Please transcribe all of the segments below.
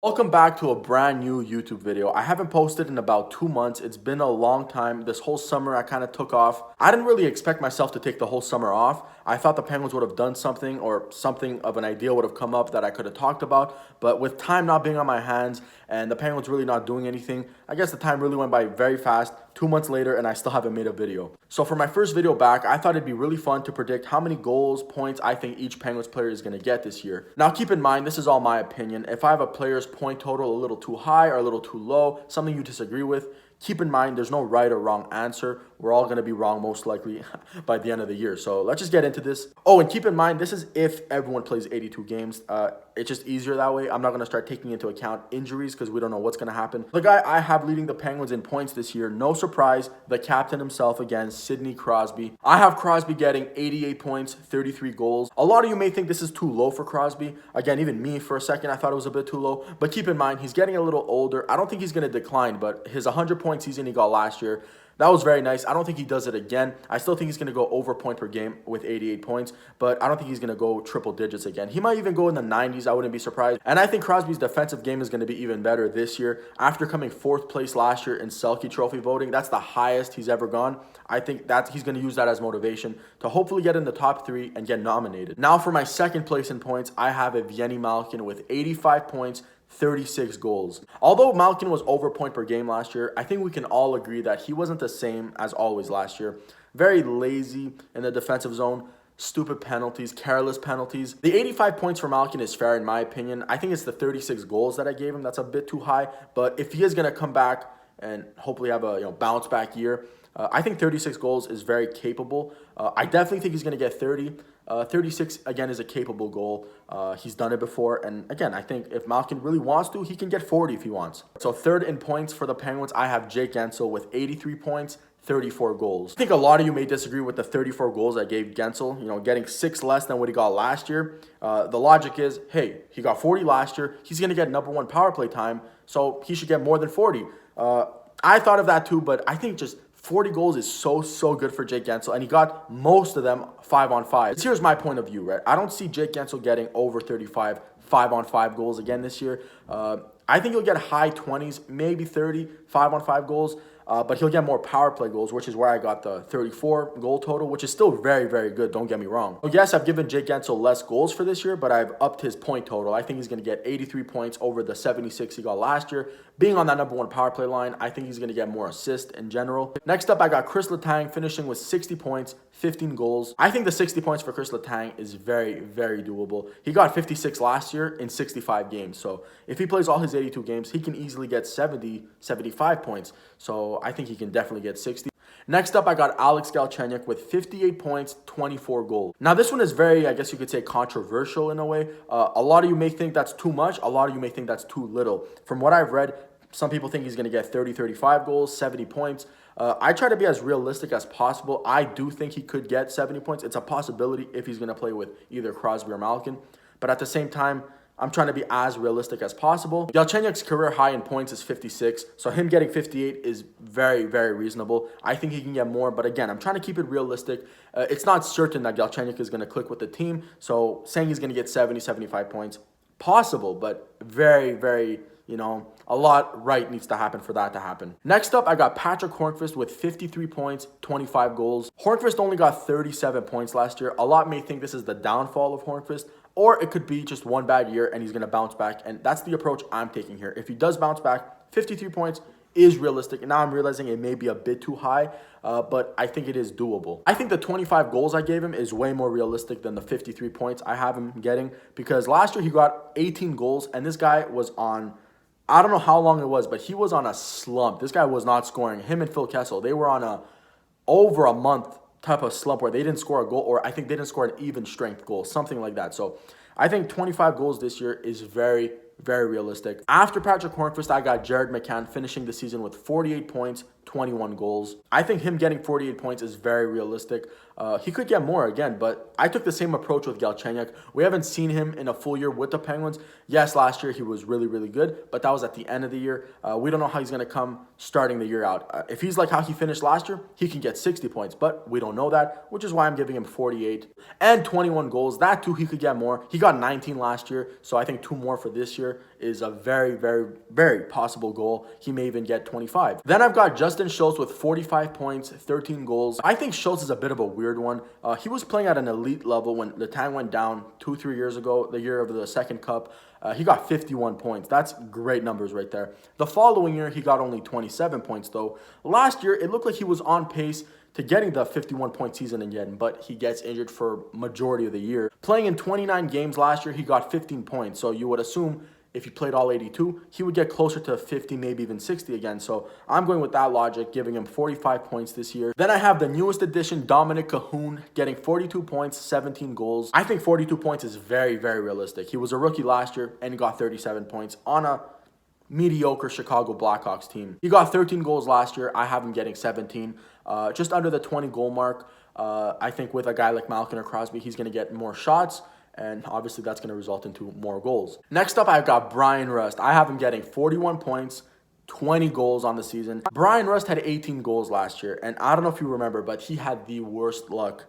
Welcome back to a brand new YouTube video. I haven't posted in about 2 months. It's been a long time. This whole summer I kind of took off. I didn't really expect myself to take the whole summer off. I thought the Penguins would have done something or something of an idea would have come up that I could have talked about. But with time not being on my hands and the Penguins really not doing anything, I guess the time really went by very fast. 2 months later and I still haven't made a video. So for my first video back, I thought it'd be really fun to predict how many goals, points I think each Penguins player is going to get this year. Now keep in mind, this is all my opinion. If I have a player's point total a little too high or a little too low, something you disagree with, keep in mind there's no right or wrong answer. We're all going to be wrong most likely by the end of the year. So let's just get into this. Oh, and keep in mind, this is if everyone plays 82 games. It's just easier that way. I'm not going to start taking into account injuries because we don't know what's going to happen. The guy I have leading the Penguins in points this year, no surprise, the captain himself again, Sidney Crosby. I have Crosby getting 88 points, 33 goals. A lot of you may think this is too low for Crosby. Again, even me for a second, I thought it was a bit too low. But keep in mind, he's getting a little older. I don't think he's going to decline, but his 100-point season he got last year, that was very nice. I don't think he does it again. I still think he's going to go over point per game with 88 points, but I don't think he's going to go triple digits again. He might even go in the 90s. I wouldn't be surprised. And I think Crosby's defensive game is going to be even better this year. After coming 4th place last year in Selke Trophy voting, that's the highest he's ever gone. I think that he's going to use that as motivation to hopefully get in the top 3 and get nominated. Now for my second place in points, I have Evgeny Malkin with 85 points, 36 goals. Although Malkin was over point per game last year, I think we can all agree that he wasn't the same as always last year. Very lazy in the defensive zone, stupid penalties, careless penalties. The 85 points for Malkin is fair in my opinion. I think it's the 36 goals that I gave him that's a bit too high, but if he is going to come back and hopefully have a bounce back year, I think 36 goals is very capable. I definitely think he's going to get 30. 36, again, is a capable goal. He's done it before. And again, I think if Malkin really wants to, he can get 40 if he wants. So third in points for the Penguins, I have Jake Guentzel with 83 points, 34 goals. I think a lot of you may disagree with the 34 goals I gave Guentzel, getting 6 less than what he got last year. The logic is, hey, he got 40 last year. He's going to get #1 power play time, so he should get more than 40. I thought of that too, but I think just 40 goals is so good for Jake Guentzel, and he got most of them 5-on-5. Here's my point of view, right? I don't see Jake Guentzel getting over 35 5-on-5 goals again this year. I think he'll get high 20s, maybe 30 5-on-5 goals. But he'll get more power play goals, which is where I got the 34 goal total, which is still very good, don't get me wrong. So yes, I've given Jake Guentzel less goals for this year, but I've upped his point total. I think he's going to get 83 points over the 76 he got last year. Being on that #1 power play line, I think he's going to get more assists in general. Next up, I got Chris Letang finishing with 60 points, 15 goals. I think the 60 points for Chris Letang is very doable. He got 56 last year in 65 games. So if he plays all his 82 games, he can easily get 70, 75 points. So I think he can definitely get 60. Next up, I got Alex Galchenyuk with 58 points, 24 goals. Now, this one is very, I guess you could say, controversial in a way. A lot of you may think that's too much. A lot of you may think that's too little. From what I've read, some people think he's going to get 30, 35 goals, 70 points. I try to be as realistic as possible. I do think he could get 70 points. It's a possibility if he's going to play with either Crosby or Malkin. But at the same time, I'm trying to be as realistic as possible. Galchenyuk's career high in points is 56, so him getting 58 is very reasonable. I think he can get more, but again, I'm trying to keep it realistic. It's not certain that Galchenyuk is going to click with the team, so saying he's going to get 70, 75 points, possible, but very, a lot right needs to happen for that to happen. Next up, I got Patrick Hornqvist with 53 points, 25 goals. Hornqvist only got 37 points last year. A lot may think this is the downfall of Hornqvist, or it could be just one bad year and he's going to bounce back. And that's the approach I'm taking here. If he does bounce back, 53 points is realistic. And now I'm realizing it may be a bit too high, but I think it is doable. I think the 25 goals I gave him is way more realistic than the 53 points I have him getting, because last year he got 18 goals and this guy was on, I don't know how long it was, but he was on a slump. This guy was not scoring. Him and Phil Kessel, they were on over a month type of slump where they didn't score a goal, or I think they didn't score an even strength goal, something like that. So I think 25 goals this year is very realistic. After Patrick Hornqvist, I got Jared McCann finishing the season with 48 points, 21 goals. I think him getting 48 points is very realistic. He could get more again, but I took the same approach with Galchenyuk. We haven't seen him in a full year with the Penguins. Yes, last year he was really good, but that was at the end of the year. We don't know how he's going to come starting the year out. If he's like how he finished last year, he can get 60 points, but we don't know that, which is why I'm giving him 48 and 21 goals. That too, he could get more. He got 19 last year, so I think 2 more for this year is a very, very, very possible goal. He may even get 25. Then I've got Justin Schultz with 45 points, 13 goals. I think Schultz is a bit of a weird one. He was playing at an elite level when the Tang went down 2-3 years ago, the year of the second cup. He got 51 points. That's great numbers right there. The following year, he got only 27 points, though. Last year, it looked like he was on pace to getting the 51-point season again, but he gets injured for majority of the year. Playing in 29 games last year, he got 15 points. So you would assume if he played all 82, he would get closer to 50, maybe even 60 again. So I'm going with that logic, giving him 45 points this year. Then I have the newest addition, Dominic Cahoon, getting 42 points, 17 goals. I think 42 points is very, very realistic. He was a rookie last year and he got 37 points on a mediocre Chicago Blackhawks team. He got 13 goals last year. I have him getting 17, just under the 20 goal mark. I think with a guy like Malkin or Crosby, he's going to get more shots, and obviously that's going to result into more goals. Next up, I've got Brian Rust. I have him getting 41 points, 20 goals on the season. Brian Rust had 18 goals last year, and I don't know if you remember, but he had the worst luck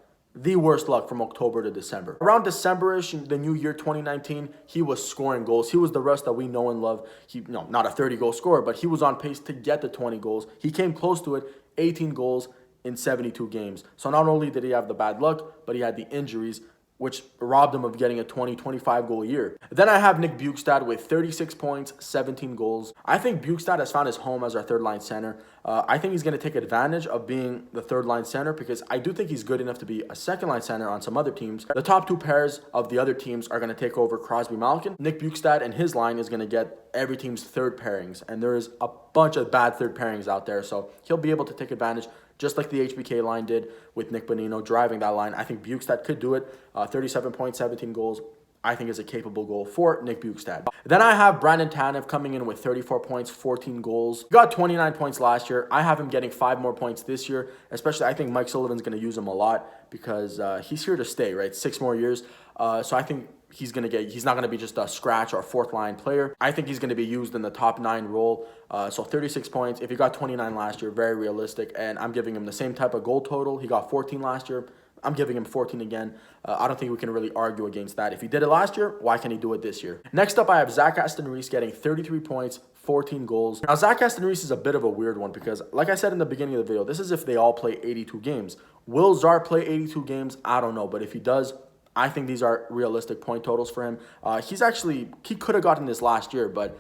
from October to December. Around December-ish, the new year 2019, he was scoring goals. He was the Rust that we know and love. Not a 30-goal scorer, but he was on pace to get the 20 goals. He came close to it, 18 goals in 72 games. So not only did he have the bad luck, but he had the injuries, which robbed him of getting a 20-25 goal year. Then I have Nick Bjugstad with 36 points, 17 goals. I think Bjugstad has found his home as our third-line center. I think he's going to take advantage of being the third-line center because I do think he's good enough to be a second-line center on some other teams. The top two pairs of the other teams are going to take over Crosby Malkin. Nick Bjugstad and his line is going to get every team's third pairings, and there is a bunch of bad third pairings out there, so he'll be able to take advantage just like the HBK line did with Nick Bonino driving that line. I think Bjugstad could do it. 37 points, 17 goals, I think is a capable goal for Nick Bjugstad. Then I have Brandon Tanev coming in with 34 points, 14 goals. He got 29 points last year. I have him getting 5 more points this year, especially I think Mike Sullivan's going to use him a lot because he's here to stay, right? 6 more years. So I think he's not going to be just a scratch or a fourth line player. I think he's going to be used in the top 9 role. So 36 points. If he got 29 last year, very realistic. And I'm giving him the same type of goal total. He got 14 last year. I'm giving him 14 again. I don't think we can really argue against that. If he did it last year, why can't he do it this year? Next up, I have Zach Aston Reese getting 33 points, 14 goals. Now, Zach Aston Reese is a bit of a weird one because, like I said in the beginning of the video, this is if they all play 82 games. Will Czar play 82 games? I don't know. But if he does, I think these are realistic point totals for him. He could have gotten this last year, but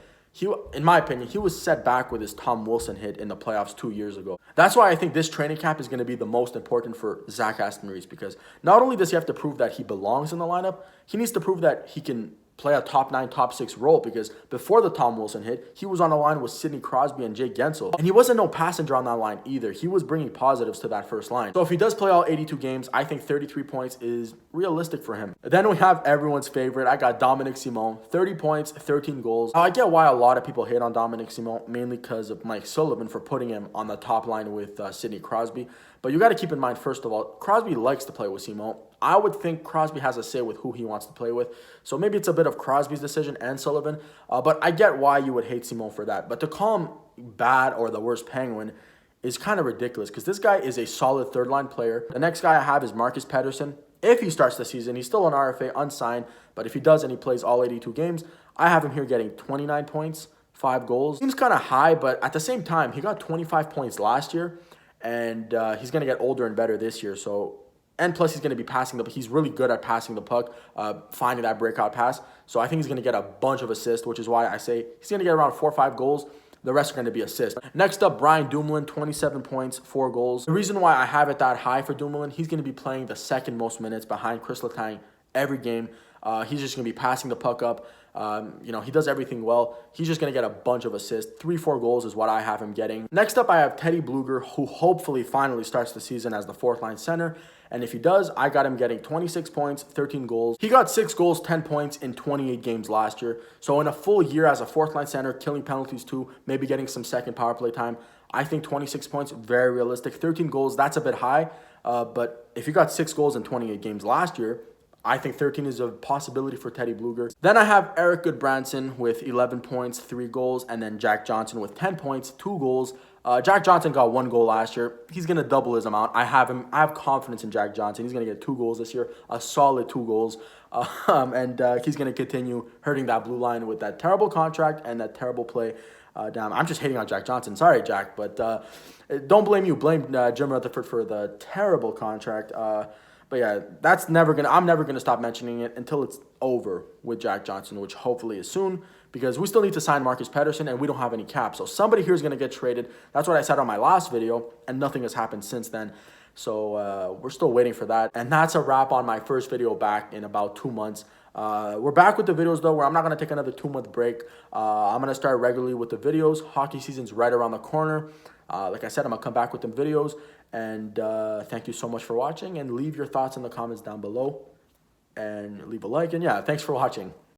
in my opinion, he was set back with his Tom Wilson hit in the playoffs 2 years ago. That's why I think this training camp is going to be the most important for Zach Aston Reese because not only does he have to prove that he belongs in the lineup, he needs to prove that he can play a top 9, top 6 role because before the Tom Wilson hit, he was on a line with Sidney Crosby and Jake Gensel. And he wasn't no passenger on that line either. He was bringing positives to that first line. So if he does play all 82 games, I think 33 points is realistic for him. Then we have everyone's favorite. I got Dominic Simon, 30 points, 13 goals. Now, I get why a lot of people hate on Dominic Simon, mainly because of Mike Sullivan for putting him on the top line with Sidney Crosby. But you got to keep in mind, first of all, Crosby likes to play with Simon. I would think Crosby has a say with who he wants to play with. So maybe it's a bit of Crosby's decision and Sullivan. But I get why you would hate Simon for that. But to call him bad or the worst Penguin is kind of ridiculous because this guy is a solid third-line player. The next guy I have is Marcus Pettersson. If he starts the season, he's still an RFA, unsigned. But if he does and he plays all 82 games, I have him here getting 29 points, 5 goals. Seems kind of high, but at the same time, he got 25 points last year. And he's going to get older and better this year. And plus he's going to be passing he's really good at passing the puck, finding that breakout pass. So I think he's going to get a bunch of assists, which is why I say he's going to get around 4 or 5 goals. The rest are going to be assists. Next up, Brian Dumoulin, 27 points, 4 goals. The reason why I have it that high for Dumoulin, he's going to be playing the second most minutes behind Chris Letang every game. He's just going to be passing the puck up. He does everything well. He's just going to get a bunch of assists. 3-4 goals is what I have him getting. Next up, I have Teddy Bluger, who hopefully finally starts the season as the fourth-line center. And if he does, I got him getting 26 points, 13 goals. He got 6 goals, 10 points in 28 games last year. So in a full year as a fourth-line center, killing penalties too, maybe getting some second power play time, I think 26 points, very realistic. 13 goals, that's a bit high. But if he got 6 goals in 28 games last year, I think 13 is a possibility for Teddy Bluger. Then I have Eric Goodbranson with 11 points, 3 goals, and then Jack Johnson with 10 points, 2 goals. Jack Johnson got 1 goal last year. He's going to double his amount. I have confidence in Jack Johnson. He's going to get 2 goals this year, a solid 2 goals. And he's going to continue hurting that blue line with that terrible contract and that terrible play. Damn, I'm just hating on Jack Johnson. Sorry, Jack, but don't blame you. Blame Jim Rutherford for the terrible contract. But yeah, I'm never gonna stop mentioning it until it's over with Jack Johnson, which hopefully is soon, because we still need to sign Marcus Pettersson and we don't have any cap. So somebody here is gonna get traded. That's what I said on my last video, and nothing has happened since then. So we're still waiting for that. And that's a wrap on my first video back in about 2 months. We're back with the videos though, where I'm not going to take another 2-month break. I'm going to start regularly with the videos. Hockey season's right around the corner. Like I said, I'm going to come back with them videos. And thank you so much for watching. And leave your thoughts in the comments down below. And leave a like. And yeah, thanks for watching.